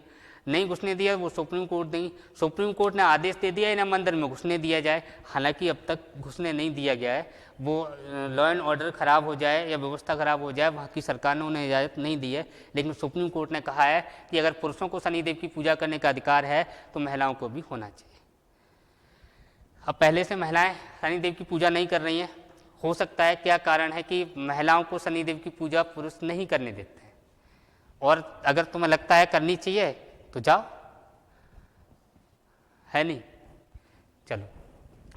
वो सुप्रीम कोर्ट ने आदेश दे दिया इन्हें मंदिर में घुसने दिया जाए। हालांकि अब तक घुसने नहीं दिया गया है, वो लॉ एंड ऑर्डर खराब हो जाए या व्यवस्था खराब हो जाए, वहाँ की सरकार ने उन्हें इजाज़त नहीं दी है। लेकिन सुप्रीम कोर्ट ने कहा है कि अगर पुरुषों को शनिदेव की पूजा करने का अधिकार है तो महिलाओं को भी होना चाहिए। अब पहले से महिलाएं शनिदेव की पूजा नहीं कर रही हैं, हो सकता है क्या कारण है कि महिलाओं को शनिदेव की पूजा पुरुष नहीं करने देते हैं, और अगर तुम्हें लगता है करनी चाहिए तो जाओ, है नहीं। चलो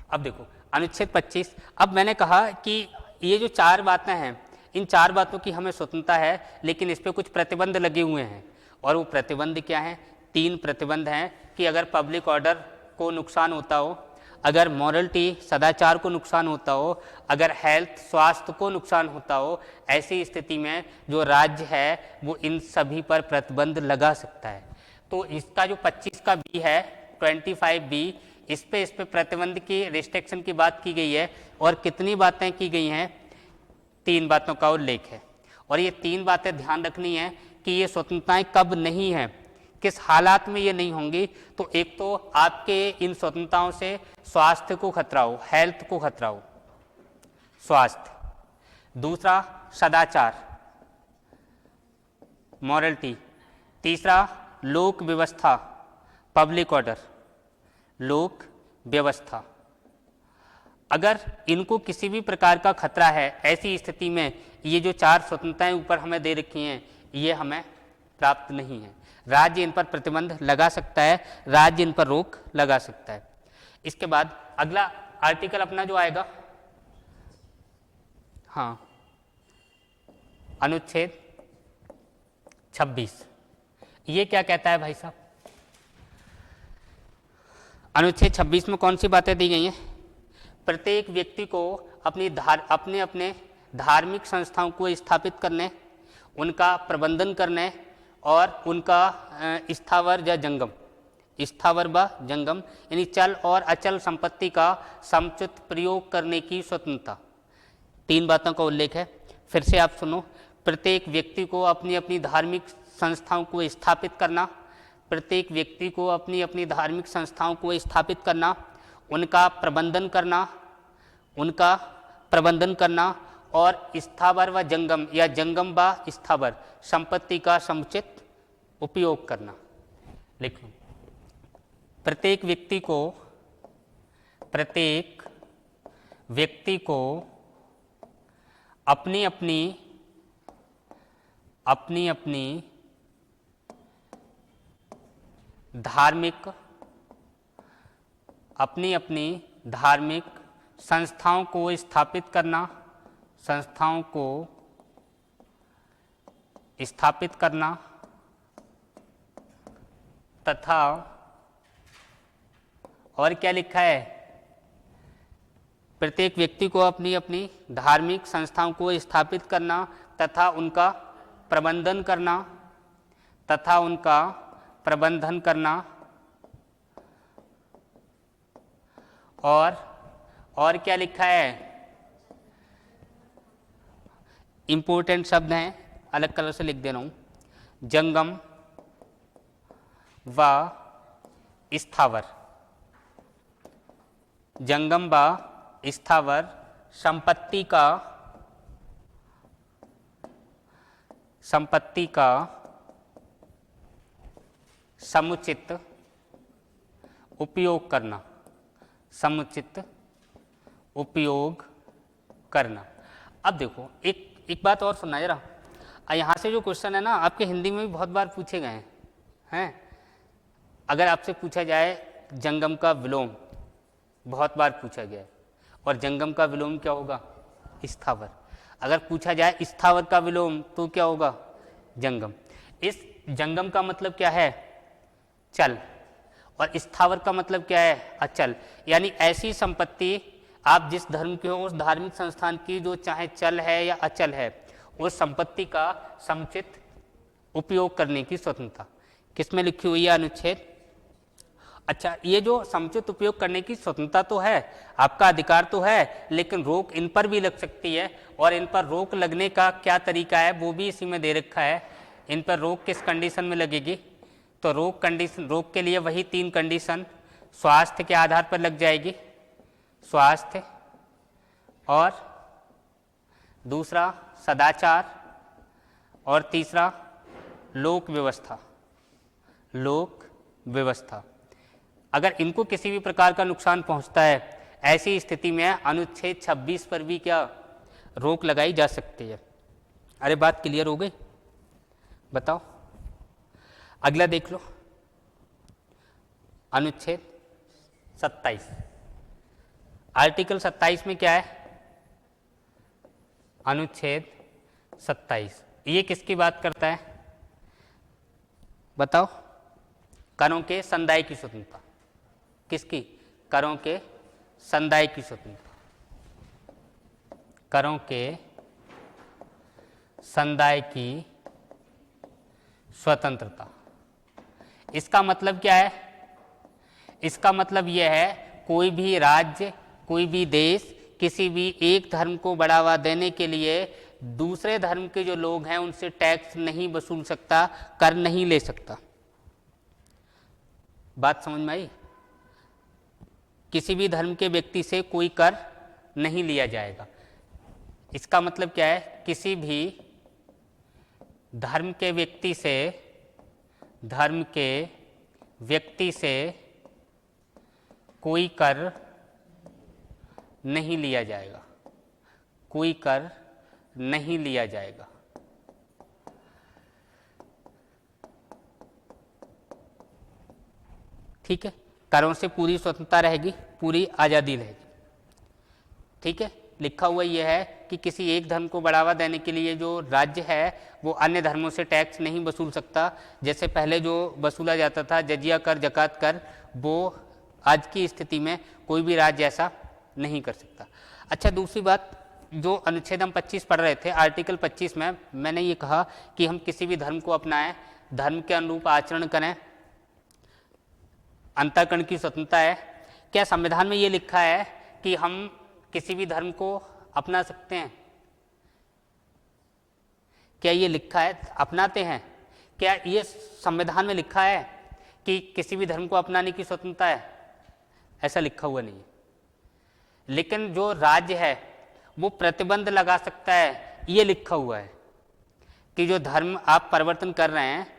अब देखो अनुच्छेद 25। अब मैंने कहा कि ये जो 4 बातें हैं, इन 4 बातों की हमें स्वतंत्रता है, लेकिन इस पे कुछ प्रतिबंध लगे हुए हैं। और वो प्रतिबंध क्या हैं, 3 प्रतिबंध हैं कि अगर पब्लिक ऑर्डर को नुकसान होता हो, अगर मॉरलिटी सदाचार को नुकसान होता हो, अगर हेल्थ स्वास्थ्य को नुकसान होता हो, ऐसी स्थिति में जो राज्य है वो इन सभी पर प्रतिबंध लगा सकता है। तो इसका जो 25 का बी है, 25 बी, इस पे प्रतिबंध की, रिस्ट्रिक्शन की बात की गई है। और कितनी बातें की गई हैं, 3 बातों का उल्लेख है। और ये 3 बातें ध्यान रखनी है कि ये स्वतंत्रताएं कब नहीं हैं, किस हालात में ये नहीं होंगी। तो एक तो आपके इन स्वतंत्रताओं से स्वास्थ्य को खतरा हो, हेल्थ को खतरा हो, स्वास्थ्य। दूसरा सदाचार, मॉरलिटी। तीसरा लोक व्यवस्था, पब्लिक ऑर्डर, लोक व्यवस्था। अगर इनको किसी भी प्रकार का खतरा है, ऐसी स्थिति में ये जो 4 स्वतंत्रताएं ऊपर हमें दे रखी हैं, ये हमें प्राप्त नहीं है। राज्य इन पर प्रतिबंध लगा सकता है, राज्य इन पर रोक लगा सकता है। इसके बाद अगला आर्टिकल अपना जो आएगा, हाँ, अनुच्छेद 26। ये क्या कहता है भाई साहब, अनुच्छेद 26 में कौन सी बातें दी गई हैं? प्रत्येक व्यक्ति को अपने अपने धार्मिक संस्थाओं को स्थापित करने, उनका प्रबंधन करने और उनका स्थावर व जंगम यानी चल और अचल संपत्ति का समुचित प्रयोग करने की स्वतंत्रता। 3 बातों का उल्लेख है। फिर से आप सुनो, प्रत्येक व्यक्ति को अपनी अपनी धार्मिक संस्थाओं को स्थापित करना, प्रत्येक व्यक्ति को अपनी अपनी धार्मिक संस्थाओं को स्थापित करना, उनका प्रबंधन करना और स्थावर व जंगम या जंगम व स्थावर संपत्ति का समुचित उपयोग करना। लिखो, प्रत्येक व्यक्ति को अपनी अपनी धार्मिक अपनी अपनी धार्मिक संस्थाओं को स्थापित करना, संस्थाओं को स्थापित करना तथा, और क्या लिखा है, प्रत्येक व्यक्ति को अपनी अपनी धार्मिक संस्थाओं को स्थापित करना तथा उनका प्रबंधन करना, तथा उनका प्रबंधन करना, और क्या लिखा है, इंपॉर्टेंट शब्द हैं, अलग कलर से लिख दे रहा हूं, जंगम व स्थावर, जंगम व स्थावर संपत्ति का समुचित उपयोग करना, समुचित उपयोग करना। अब देखो एक बात और सुनना जरा, यहाँ से जो क्वेश्चन है ना आपके हिंदी में भी बहुत बार पूछे गए हैं। अगर आपसे पूछा जाए जंगम का विलोम, बहुत बार पूछा गया है, और जंगम का विलोम क्या होगा, स्थावर। अगर पूछा जाए स्थावर का विलोम तो क्या होगा, जंगम। इस जंगम का मतलब क्या है, चल, और स्थावर का मतलब क्या है, अचल। यानी ऐसी संपत्ति आप जिस धर्म के हो उस धार्मिक संस्थान की जो चाहे चल है या अचल है, उस संपत्ति का समुचित उपयोग करने की स्वतंत्रता किसमें लिखी हुई है, अनुच्छेद। अच्छा, ये जो समुचित उपयोग करने की स्वतंत्रता तो है, आपका अधिकार तो है, लेकिन रोक इन पर भी लग सकती है, और इन पर रोक लगने का क्या तरीका है वो भी इसी में दे रखा है। इन पर रोक किस कंडीशन में लगेगी, तो रोक के लिए वही 3 कंडीशन, स्वास्थ्य के आधार पर लग जाएगी, स्वास्थ्य, और दूसरा सदाचार, और तीसरा लोक व्यवस्था, लोक व्यवस्था। अगर इनको किसी भी प्रकार का नुकसान पहुंचता है, ऐसी स्थिति में अनुच्छेद 26 पर भी क्या रोक लगाई जा सकती है। अरे बात क्लियर हो गई, बताओ। अगला देख लो, अनुच्छेद 27, आर्टिकल 27 में क्या है, अनुच्छेद 27, ये किसकी बात करता है, बताओ। करों के संदाय की स्वतंत्रता, किसकी, करों के संदाय की स्वतंत्रता, करों के संदाय की स्वतंत्रता। इसका मतलब क्या है, इसका मतलब यह है कोई भी राज्य, कोई भी देश किसी भी एक धर्म को बढ़ावा देने के लिए दूसरे धर्म के जो लोग हैं उनसे टैक्स नहीं वसूल सकता, कर नहीं ले सकता। बात समझ में आई, किसी भी धर्म के व्यक्ति से कोई कर नहीं लिया जाएगा। इसका मतलब क्या है, किसी भी धर्म के व्यक्ति से, धर्म के व्यक्ति से कोई कर नहीं लिया जाएगा, कोई कर नहीं लिया जाएगा। ठीक है, करों से पूरी स्वतंत्रता रहेगी, पूरी आज़ादी रहेगी। ठीक है, लिखा हुआ यह है कि किसी एक धर्म को बढ़ावा देने के लिए जो राज्य है वो अन्य धर्मों से टैक्स नहीं वसूल सकता। जैसे पहले जो वसूला जाता था जजिया कर, जकात कर, वो आज की स्थिति में कोई भी राज्य ऐसा नहीं कर सकता। अच्छा, दूसरी बात, जो अनुच्छेद हम 25 पढ़ रहे थे, आर्टिकल 25 में मैंने ये कहा कि हम किसी भी धर्म को अपनाएं, धर्म के अनुरूप आचरण करें, अंतःकरण की स्वतंत्रता है। क्या संविधान में ये लिखा है कि हम किसी भी धर्म को अपना सकते हैं? क्या ये लिखा है, अपनाते हैं? क्या ये संविधान में लिखा है कि किसी भी धर्म को अपनाने की स्वतंत्रता है? ऐसा लिखा हुआ नहीं है। लेकिन जो राज्य है वो प्रतिबंध लगा सकता है, ये लिखा हुआ है कि जो धर्म आप परिवर्तन कर रहे हैं,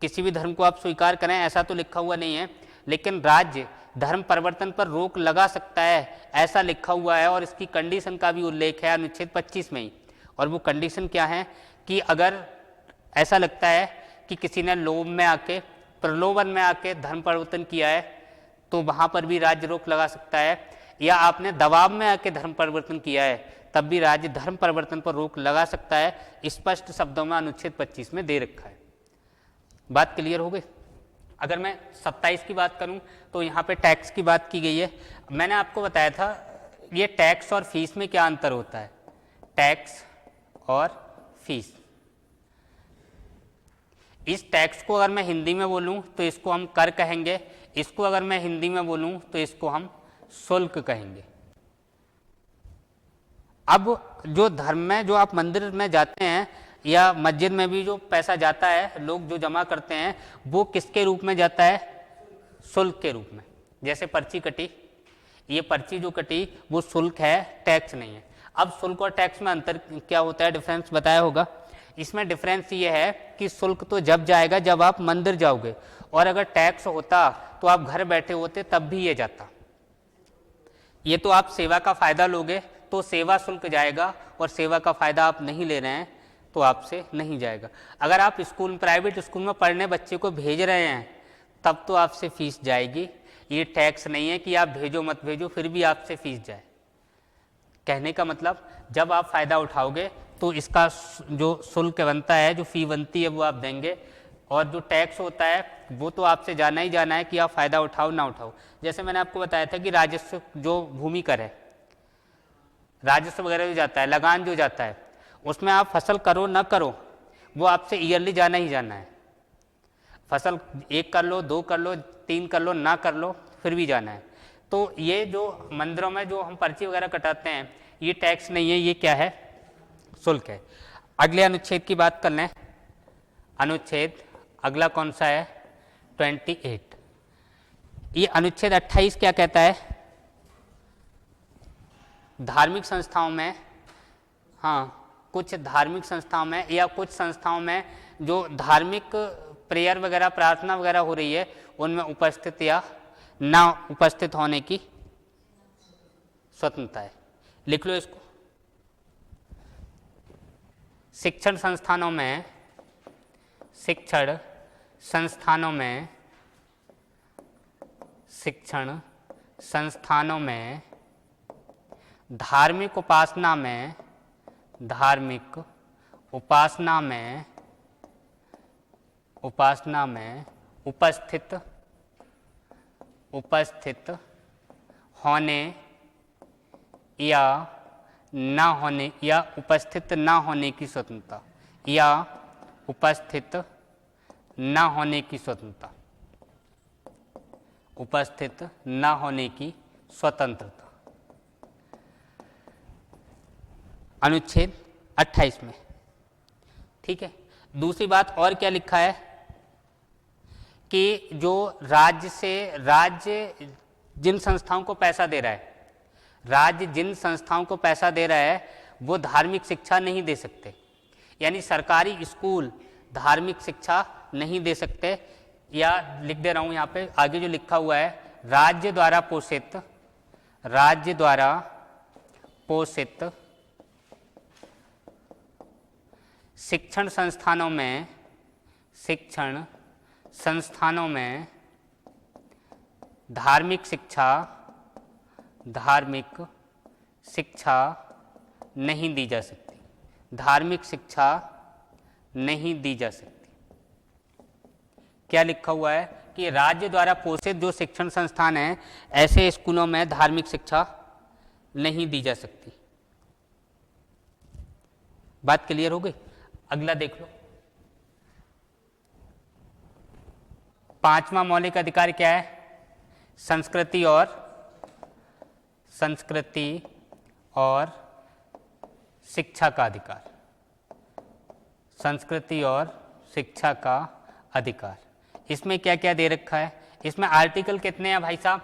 किसी भी धर्म को आप स्वीकार करें, ऐसा तो लिखा हुआ नहीं है, लेकिन राज्य धर्म परिवर्तन पर रोक लगा सकता है, ऐसा लिखा हुआ है। और इसकी कंडीशन का भी उल्लेख है अनुच्छेद 25 में ही। और वो कंडीशन क्या है कि अगर ऐसा लगता है कि किसी ने लोभ में आके प्रलोभन में आके धर्म परिवर्तन किया है तो वहाँ पर भी राज्य रोक लगा सकता है, या आपने दबाव में आके धर्म परिवर्तन किया है तब भी राज्य धर्म परिवर्तन पर रोक लगा सकता है। स्पष्ट शब्दों में अनुच्छेद 25 में दे रखा है। बात क्लियर हो गई। अगर मैं 27 की बात करूं तो यहाँ पे टैक्स की बात की गई है। मैंने आपको बताया था ये टैक्स और फीस में क्या अंतर होता है। टैक्स और फीस, इस टैक्स को अगर मैं हिंदी में बोलूं तो इसको हम कर कहेंगे, इसको अगर मैं हिंदी में बोलूं तो इसको हम शुल्क कहेंगे। अब जो धर्म में, जो आप मंदिर में जाते हैं या मस्जिद में भी जो पैसा जाता है, लोग जो जमा करते हैं, वो किसके रूप में जाता है? शुल्क के रूप में। जैसे पर्ची कटी, ये पर्ची जो कटी वो शुल्क है, टैक्स नहीं है। अब शुल्क और टैक्स में अंतर क्या होता है, डिफरेंस बताया होगा। इसमें डिफरेंस ये है कि शुल्क तो जब जाएगा जब आप मंदिर जाओगे, और अगर टैक्स होता तो आप घर बैठे होते तब भी ये जाता। ये तो आप सेवा का फायदा लोगे तो सेवा शुल्क जाएगा, और सेवा का फायदा आप नहीं ले रहे हैं तो आपसे नहीं जाएगा। अगर आप स्कूल, प्राइवेट स्कूल में पढ़ने बच्चे को भेज रहे हैं तब तो आपसे फीस जाएगी। ये टैक्स नहीं है कि आप भेजो मत भेजो फिर भी आपसे फीस जाए। कहने का मतलब जब आप फायदा उठाओगे तो इसका जो शुल्क बनता है, जो फी बनती है वो आप देंगे, और जो टैक्स होता है वो तो आपसे जाना ही जाना है कि आप फायदा उठाओ ना उठाओ। जैसे मैंने आपको बताया था कि राजस्व, जो भूमि कर है, राजस्व वगैरह जो जाता है, लगान जो जाता है, उसमें आप फसल करो ना करो वो आपसे ईयरली जाना ही जाना है। फसल 1 कर लो, 2 कर लो, 3 कर लो, ना कर लो फिर भी जाना है। तो ये जो मंदिरों में जो हम पर्ची वगैरह कटाते हैं ये टैक्स नहीं है, ये क्या है? शुल्क है। अगले अनुच्छेद की बात कर लें। अनुच्छेद अगला कौन सा है? 28। ये अनुच्छेद 28 क्या कहता है? धार्मिक संस्थाओं में, हाँ, कुछ धार्मिक संस्थाओं में या कुछ संस्थाओं में जो धार्मिक प्रेयर वगैरह, प्रार्थना वगैरह हो रही है, उनमें उपस्थित या ना उपस्थित होने की स्वतंत्रता है। लिख लो इसको। शिक्षण संस्थानों में, शिक्षण संस्थानों में, शिक्षण संस्थानों में धार्मिक उपासना में, धार्मिक उपासना में, उपासना में उपस्थित, उपस्थित होने या ना होने, या उपस्थित ना होने की स्वतंत्रता, या उपस्थित ना होने की स्वतंत्रता, उपस्थित ना होने की स्वतंत्रता। अनुच्छेद 28 में, ठीक है। दूसरी बात और क्या लिखा है कि जो राज्य से, राज्य जिन संस्थाओं को पैसा दे रहा है, राज्य जिन संस्थाओं को पैसा दे रहा है वो धार्मिक शिक्षा नहीं दे सकते। यानी सरकारी स्कूल धार्मिक शिक्षा नहीं दे सकते। या लिख दे रहा हूं यहाँ पे, आगे जो लिखा हुआ है, राज्य द्वारा पोषित, राज्य द्वारा पोषित शिक्षण संस्थानों में, शिक्षण संस्थानों में धार्मिक शिक्षा, धार्मिक शिक्षा नहीं दी जा सकती, धार्मिक शिक्षा नहीं दी जा सकती। क्या लिखा हुआ है कि राज्य द्वारा पोषित जो शिक्षण संस्थान हैं, ऐसे स्कूलों में धार्मिक शिक्षा नहीं दी जा सकती। बात क्लियर हो गई। अगला देख लो। 5वां मौलिक अधिकार क्या है? संस्कृति और, संस्कृति और शिक्षा का अधिकार, संस्कृति और शिक्षा का अधिकार। इसमें क्या क्या दे रखा है? इसमें आर्टिकल कितने हैं भाई साहब?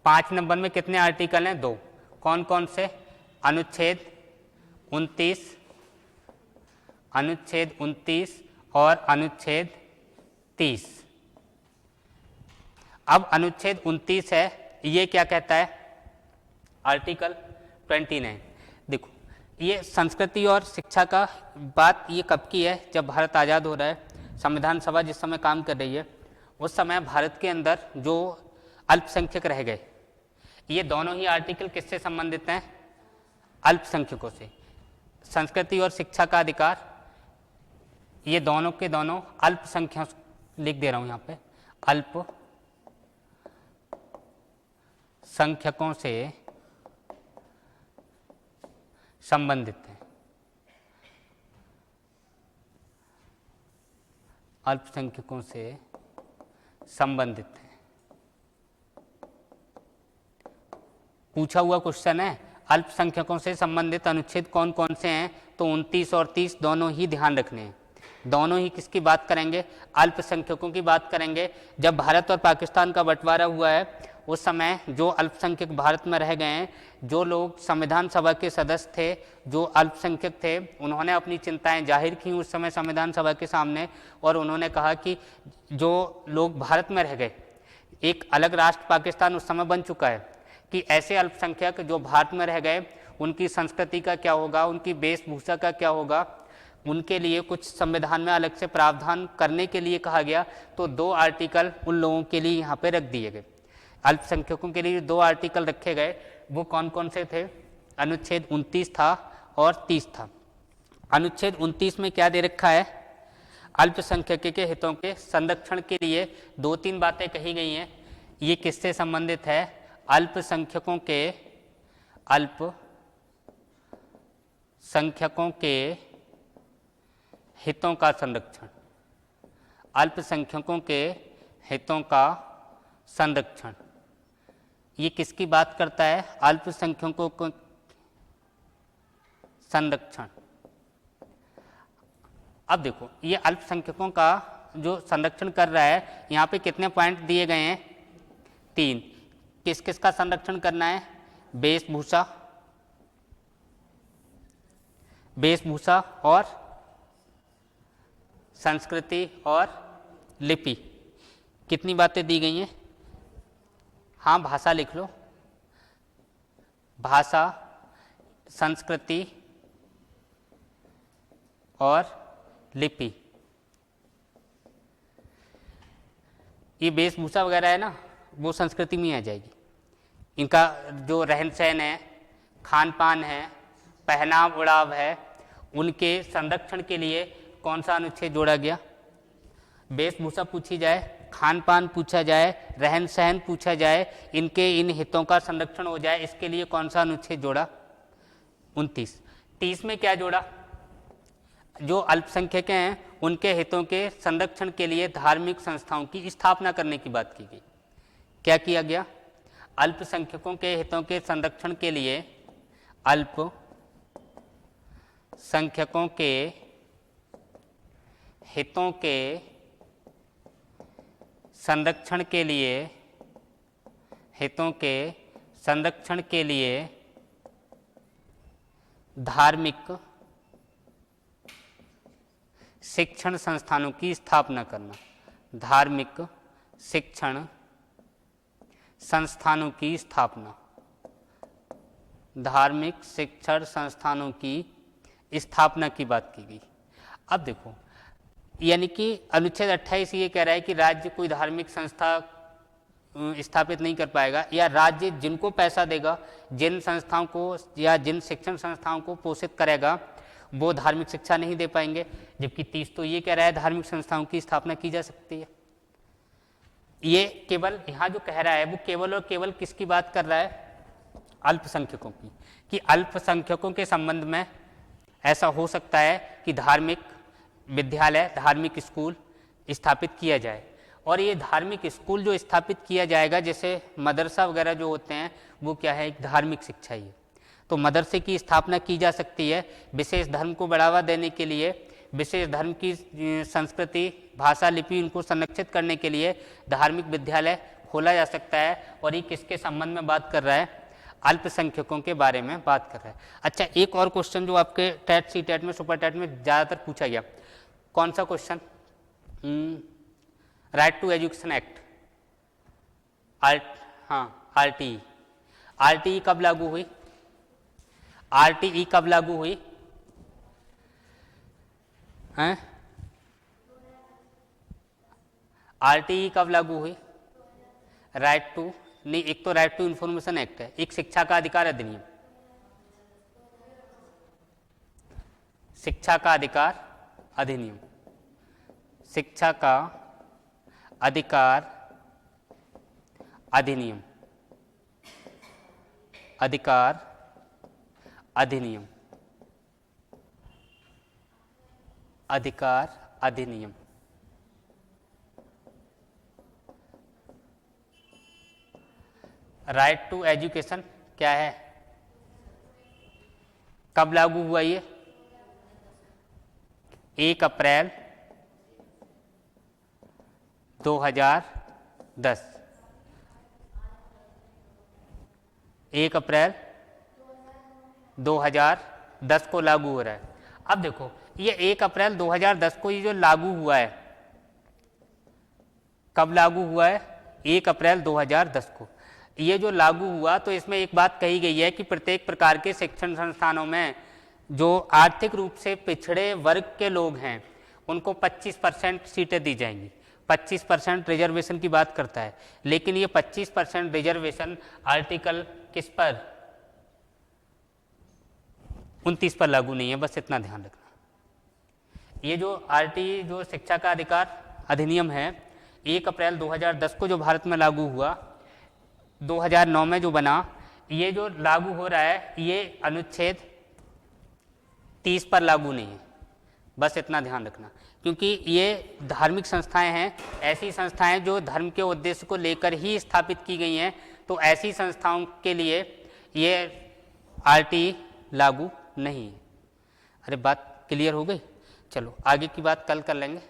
5 नंबर में कितने आर्टिकल हैं? 2। कौन कौन से? अनुच्छेद 29, अनुच्छेद 29 और अनुच्छेद 30। अब अनुच्छेद 29 है, ये क्या कहता है? आर्टिकल 29। देखो, ये संस्कृति और शिक्षा का बात ये कब की है? जब भारत आज़ाद हो रहा है, संविधान सभा जिस समय काम कर रही है उस समय भारत के अंदर जो अल्पसंख्यक रह गए, ये दोनों ही आर्टिकल किससे संबंधित हैं? अल्पसंख्यकों से। संस्कृति और शिक्षा का अधिकार, ये दोनों के दोनों अल्पसंख्यक, लिख दे रहा हूं यहां पे, अल्पसंख्यकों से संबंधित है। अल्पसंख्यकों से संबंधित है। पूछा हुआ क्वेश्चन है, अल्पसंख्यकों से संबंधित अनुच्छेद कौन कौन से हैं? तो 29 और 30 दोनों ही ध्यान रखने हैं। दोनों ही किसकी बात करेंगे? अल्पसंख्यकों की बात करेंगे। जब भारत और पाकिस्तान का बंटवारा हुआ है, उस समय जो अल्पसंख्यक भारत में रह गए हैं, जो लोग संविधान सभा के सदस्य थे, जो अल्पसंख्यक थे, उन्होंने अपनी चिंताएं जाहिर की उस समय संविधान सभा के सामने, और उन्होंने कहा कि जो लोग भारत में रह गए, एक अलग राष्ट्र पाकिस्तान उस समय बन चुका है, कि ऐसे अल्पसंख्यक जो भारत में रह गए, उनकी संस्कृति का क्या होगा, उनकी वेशभूषा का क्या होगा, उनके लिए कुछ संविधान में अलग से प्रावधान करने के लिए कहा गया। तो 2 आर्टिकल उन लोगों के लिए यहाँ पे रख दिए गए। अल्पसंख्यकों के लिए 2 आर्टिकल रखे गए, वो कौन कौन से थे? अनुच्छेद 29 था और 30 था। अनुच्छेद 29 में क्या दे रखा है? अल्पसंख्यक के हितों के संरक्षण के लिए 2-3 बातें कही गई हैं। ये किससे संबंधित है? अल्पसंख्यकों के हितों का संरक्षण। अल्पसंख्यकों के हितों का संरक्षण, ये किसकी बात करता है? अल्पसंख्यकों को संरक्षण। अब देखो, ये अल्पसंख्यकों का जो संरक्षण कर रहा है, यहाँ पे कितने पॉइंट दिए गए हैं? 3। किस किस का संरक्षण करना है? वेशभूषा और संस्कृति और लिपि। कितनी बातें दी गई हैं? हाँ, भाषा लिख लो। भाषा, संस्कृति और लिपि। ये वेशभूषा वगैरह है ना, वो संस्कृति में आ जाएगी। इनका जो रहन सहन है, खान पान है, पहनाव ओढ़ाव है, उनके संरक्षण के लिए कौन सा अनुच्छेद जोड़ा गया? वेशभूषा पूछी जाए, खान पान पूछा जाए, रहन सहन पूछा जाए, इनके इन हितों का संरक्षण हो जाए, इसके लिए कौन सा अनुच्छेद जोड़ा? 29। 30 में क्या जोड़ा? जो अल्पसंख्यक हैं, उनके हितों के संरक्षण के लिए धार्मिक संस्थाओं की स्थापना करने की बात की गई। क्या किया गया? अल्पसंख्यकों के हितों के संरक्षण के लिए, अल्पसंख्यकों के हितों के संरक्षण के लिए, धार्मिक शिक्षण संस्थानों की स्थापना करना। धार्मिक शिक्षण संस्थानों की स्थापना। धार्मिक शिक्षण संस्थानों की स्थापना की बात की गई। अब देखो, यानी कि अनुच्छेद 28 ये कह रहा है कि राज्य कोई धार्मिक संस्था स्थापित नहीं कर पाएगा, या राज्य जिनको पैसा देगा, जिन संस्थाओं को या जिन शिक्षण संस्थाओं को पोषित करेगा, वो धार्मिक शिक्षा नहीं दे पाएंगे। जबकि 30 तो ये कह रहा है धार्मिक संस्थाओं की स्थापना की जा सकती है। ये केवल यहाँ जो कह रहा है वो केवल और केवल किसकी बात कर रहा है? अल्पसंख्यकों की, कि अल्पसंख्यकों के संबंध में ऐसा हो सकता है कि धार्मिक विद्यालय, धार्मिक स्कूल स्थापित किया जाए। और ये धार्मिक स्कूल जो स्थापित किया जाएगा, जैसे मदरसा वगैरह जो होते हैं, वो क्या है? एक धार्मिक शिक्षा ही है। तो मदरसे की स्थापना की जा सकती है। विशेष धर्म को बढ़ावा देने के लिए, विशेष धर्म की संस्कृति, भाषा, लिपि, इनको संरक्षित करने के लिए धार्मिक विद्यालय खोला जा सकता है। और ये किसके संबंध में बात कर रहा है? अल्पसंख्यकों के बारे में बात कर रहा है। अच्छा, एक और क्वेश्चन जो आपके टेट, सी टेट में, सुपर टेट में ज़्यादातर पूछा गया, कौन सा question? Right to education act, RTE. RTE कब लागू हुई? आरटीई कब लागू हुई? आरटीई कब लागू हुई? राइट टू नहीं, एक तो राइट टू इंफॉर्मेशन एक्ट है, एक शिक्षा का अधिकार अधिनियम। शिक्षा का अधिकार अधिनियम, शिक्षा का अधिकार अधिनियम, अधिकार अधिनियम, अधिकार अधिनियम। राइट टू एजुकेशन क्या है? कब लागू हुआ ये? 1 अप्रैल 2010। 1 अप्रैल 2010 को लागू हो रहा है। अब देखो ये 1 अप्रैल 2010 को ये जो लागू हुआ है, कब लागू हुआ है? 1 अप्रैल 2010 को ये जो लागू हुआ, तो इसमें एक बात कही गई है कि प्रत्येक प्रकार के शिक्षण संस्थानों में जो आर्थिक रूप से पिछड़े वर्ग के लोग हैं उनको 25% सीटें दी जाएंगी। 25% रिजर्वेशन की बात करता है, लेकिन ये 25% रिजर्वेशन आर्टिकल किस पर? 29 पर लागू नहीं है, बस इतना ध्यान रखना। ये जो आरटीई जो शिक्षा का अधिकार अधिनियम है 1 अप्रैल 2010 को जो भारत में लागू हुआ, 2009 में जो बना, ये जो लागू हो रहा है ये अनुच्छेद 30 पर लागू नहीं है, बस इतना ध्यान रखना। क्योंकि ये धार्मिक संस्थाएं हैं, ऐसी संस्थाएं जो धर्म के उद्देश्य को लेकर ही स्थापित की गई हैं, तो ऐसी संस्थाओं के लिए ये आरटीई लागू नहीं है। अरे बात क्लियर हो गई? चलो आगे की बात कल कर लेंगे।